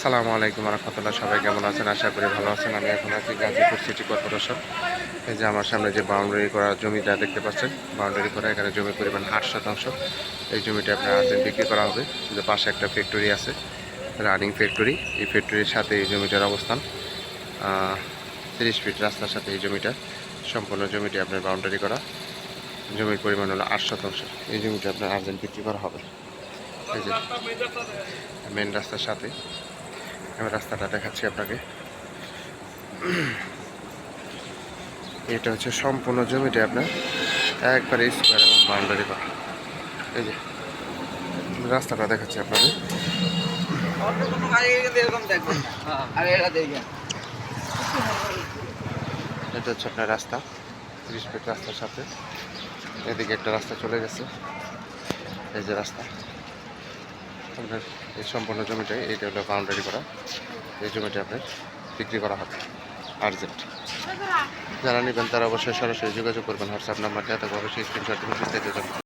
আসসালামু আলাইকুম রহমতুল্লাহ। সবাই কেমন আছেন? আশা করি ভালো আছেন। আমি এখন আছি গাজীপুর সিটি কর্পোরেশন। এই যে আমার সামনে যে বাউন্ডারি করা জমিটা দেখতে পাচ্ছেন, বাউন্ডারি করা এখানে জমির পরিমাণ 8%। এই জমিটা আপনার আর্জেন্ট বিক্রি করা হবে। যে পাশে একটা ফ্যাক্টরি আছে, রানিং ফ্যাক্টরি। এই ফ্যাক্টরির সাথে এই জমিটার অবস্থান। 30 ফিট রাস্তার সাথে এই জমিটা, সম্পূর্ণ জমিটি আপনার বাউন্ডারি করা। জমির পরিমাণ হলো 8%। এই জমিটা আপনার আর্জেন্ট বিক্রি করা হবে। এই যে মেন রাস্তার সাথে আমি রাস্তাটা দেখাচ্ছি আপনাকে। এটা হচ্ছে সম্পূর্ণ জমিটা আপনার একবারে স্কোয়ার এবং বাউন্ডারি করা। এই যে রাস্তাটা দেখাচ্ছি আপনাকে। এটা হচ্ছে আপনার রাস্তা, 30 ফিট রাস্তার সাথে এদিকে একটা রাস্তা চলে গেছে। এই যে রাস্তা আপনার এই সম্পূর্ণ জমিটাই, এইটা হলো বাউন্ডারি করা। এই জমিটা আপনার বিক্রি করা হবে আর্জেন্ট। যারা নেবেন তারা অবশ্যই সরাসরি যোগাযোগ করবেন হোয়াটসঅ্যাপ নাম্বার দেওয়া থাকবে, অবশ্যই স্ক্রিনশট দিবেন বিস্তারিত।